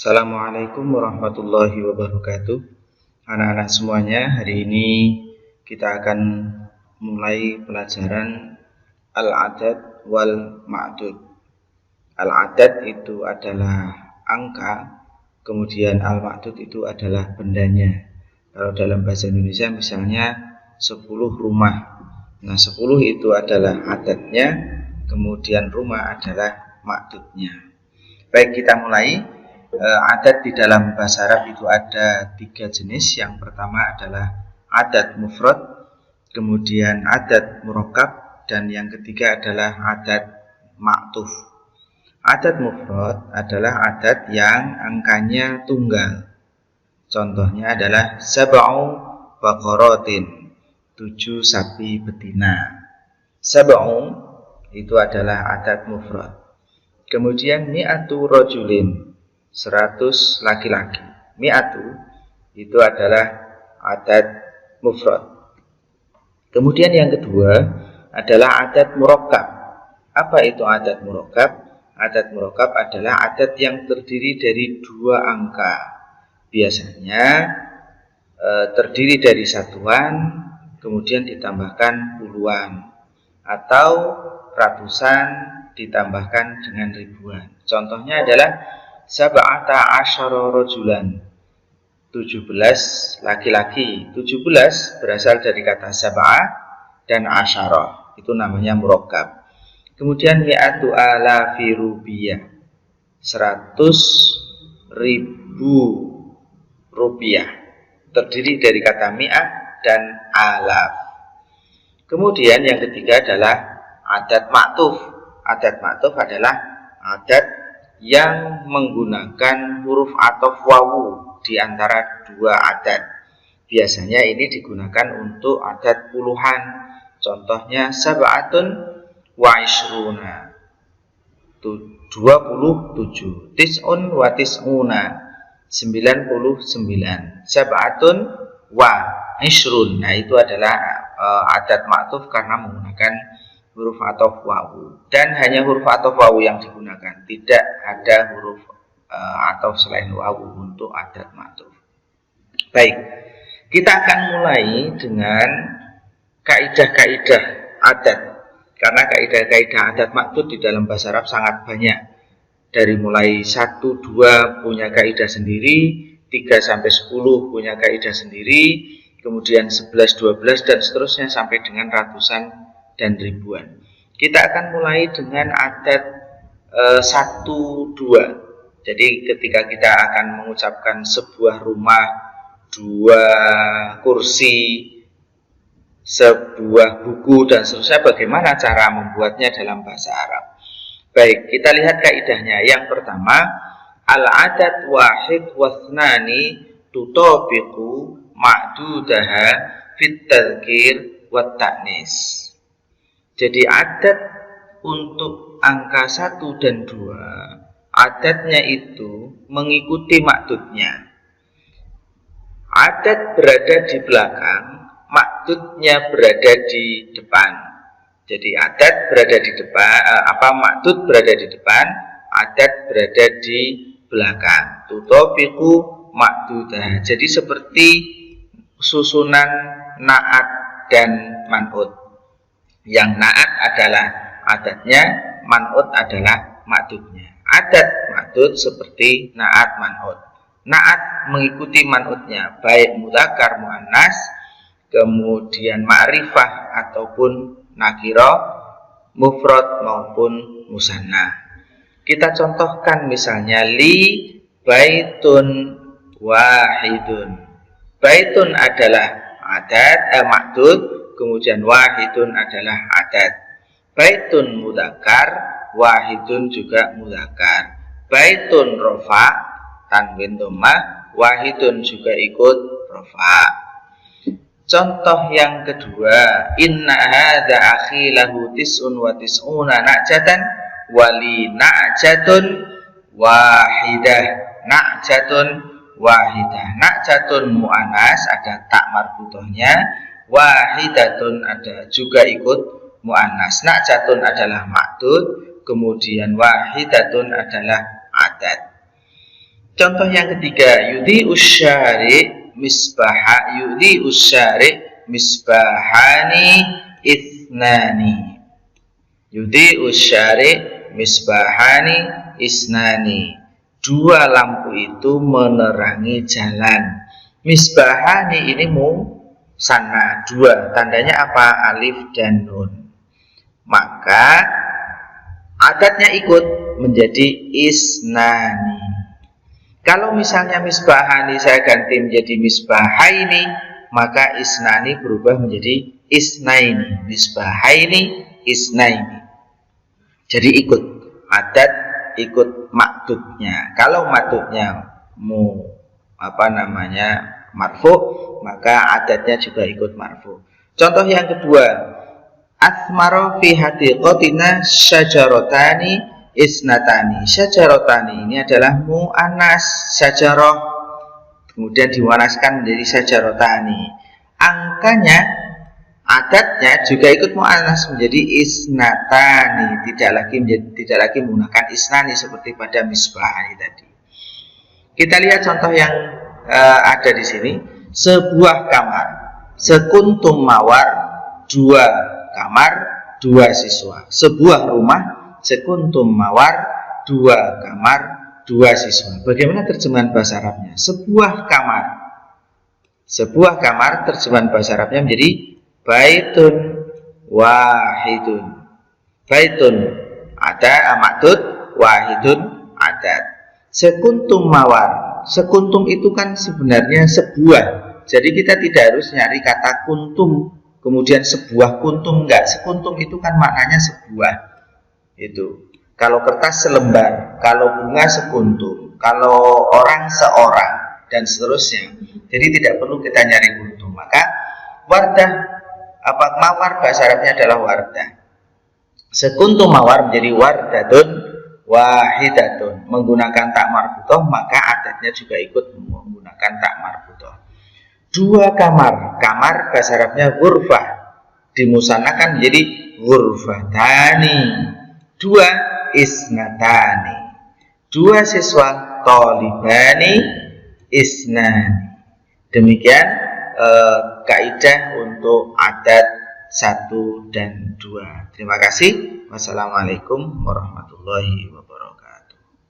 Assalamualaikum warahmatullahi wabarakatuh. Anak-anak semuanya, hari ini kita akan mulai pelajaran al-adad wal ma'dud. Al-adad itu adalah angka, kemudian al-ma'dud itu adalah bendanya. Kalau dalam bahasa Indonesia misalnya 10 rumah. Nah, 10 itu adalah adadnya, kemudian rumah adalah ma'dudnya. Baik, kita mulai. Adad di dalam bahasa Arab itu ada 3 jenis. Yang pertama adalah adad mufrad, kemudian adad murakkab, dan yang ketiga adalah adad ma'tuf. Adad mufrad adalah adad yang angkanya tunggal. Contohnya adalah sab'u baqaratin, 7 sapi betina. Sab'u itu adalah adad mufrad. Kemudian mi'atu rajulin, 100 laki-laki. Mi'atu itu adalah adad mufrad. Kemudian yang kedua adalah adad murakkab. Apa itu adad murakkab? Adad murakkab adalah adad yang terdiri dari 2 angka. Biasanya terdiri dari satuan, kemudian ditambahkan puluhan, atau ratusan ditambahkan dengan ribuan. Contohnya adalah sab'ata asyara rajulan, 17 laki-laki. 17 berasal dari kata sab'ah dan asyara, itu namanya murakkab. Kemudian mi'atu alafi rupiah, 100.000 rupiah, terdiri dari kata mi'ah dan alaf. Kemudian yang ketiga adalah adad ma'tuf. Adad ma'tuf adalah adad yang menggunakan huruf ataf wawu di antara 2 adad. Biasanya ini digunakan untuk adad puluhan. Contohnya sab'atun wa ishruna, 27. Tis'un wa tis'una, 99. Sab'atun wa ishrun. Nah, itu adalah adad ma'tuf karena menggunakan huruf ataf wawu, dan hanya huruf ataf wawu yang digunakan, tidak ada huruf ataf selain wawu untuk adad ma'tuf. Baik, kita akan mulai dengan kaidah-kaidah adad, karena kaidah-kaidah adad ma'dud di dalam bahasa Arab sangat banyak. Dari mulai 1, 2 punya kaidah sendiri, 3 sampai 10 punya kaidah sendiri, kemudian 11, 12 dan seterusnya sampai dengan ratusan dan ribuan. Kita akan mulai dengan adad 1, 2. Jadi ketika kita akan mengucapkan sebuah rumah, 2 kursi, sebuah buku dan seterusnya, bagaimana cara membuatnya dalam bahasa Arab. Baik, kita lihat kaidahnya. Yang pertama, al-adad wahid wasnani tutabiqu ma'dudaha fit tadhkir wat ta'nis. Jadi adad untuk angka 1 dan 2, adadnya itu mengikuti ma'dudnya. Adad berada di belakang, ma'dudnya berada di depan. Jadi adad berada di depan, ma'dud berada di depan, adad berada di belakang. Tutabiqu ma'dudah. Jadi seperti susunan na'at dan man'ud. Yang na'at adalah adadnya, man'ud adalah ma'dudnya. Adad ma'dud seperti na'at man'ud. Na'at mengikuti man'udnya, baik mudzakkar muannas, kemudian ma'rifah ataupun nakirah, mufrad maupun musanna. Kita contohkan misalnya li baitun wahidun. Baitun adalah adad ma'dud, kemudian wahidun adalah adad. Baitun mudzakkar, wahidun juga mudzakkar. Baitun rofa, tanwin dhammah, wahidun juga ikut rofa. Contoh yang kedua, inna hadza akhi lahu tis'un wa tis'una na'jatan wali na'jatun wahidah. Na'jatun wahidah. Na'jatun mu'anas, ada tak marbutohnya. Wahidatun ada juga ikut mu'annas. Na'jatun adalah ma'dud, kemudian wahidatun adalah adad. Contoh yang ketiga, yudi usyari misbahani isnani. Yudi usyari misbahani isnani. Dua lampu itu menerangi jalan. Misbahani ini musanna, dua. Tandanya apa? Alif dan nun. Maka adatnya ikut menjadi isnani. Kalau misalnya misbahani saya ganti menjadi misbahaini, maka isnani berubah menjadi isnaini. Misbahaini, isnaini. Jadi ikut adat, ikut maktubnya. Kalau maktubnya marfu, maka adatnya juga ikut marfu. Contoh yang kedua, asmaro fi hadiqatina syajarotani isnatani. Syajarotani ini adalah mu'anas syajaroh, kemudian diwanaskan menjadi syajarotani. Angkanya, adatnya juga ikut mu'anas menjadi isnatani, tidak lagi menggunakan isnani seperti pada misbahani tadi. Kita lihat contoh yang ada di sini. Sebuah kamar, sekuntum mawar, dua kamar, dua siswa. Sebuah rumah, sekuntum mawar, dua kamar, dua siswa. Bagaimana terjemahan bahasa Arabnya? Sebuah kamar. Sebuah kamar terjemahan bahasa Arabnya menjadi baitun wahidun. Baitun ada maksud, wahidun adat. Sekuntum mawar. Sekuntum itu kan sebenarnya sebuah. Jadi kita tidak harus nyari kata kuntum kemudian sebuah kuntum, enggak. Sekuntum itu kan maknanya sebuah. Itu kalau kertas selembar, kalau bunga sekuntum, kalau orang seorang, dan seterusnya. Jadi tidak perlu kita nyari kuntum. Maka wardah, mawar bahasa Arabnya adalah wardah. Sekuntum mawar menjadi wardatun wahidatun. Menggunakan tak marbutoh, maka adatnya juga ikut menggunakan tak marbutoh. Dua kamar, kamar bahasa Arabnya ghurfah, dimusanakan menjadi ghurfatani. Dua isnatani. Dua siswa tolibani isnani. Demikian kaidah untuk adat 1 dan 2. Terima kasih. Wassalamualaikum warahmatullahi wabarakatuh.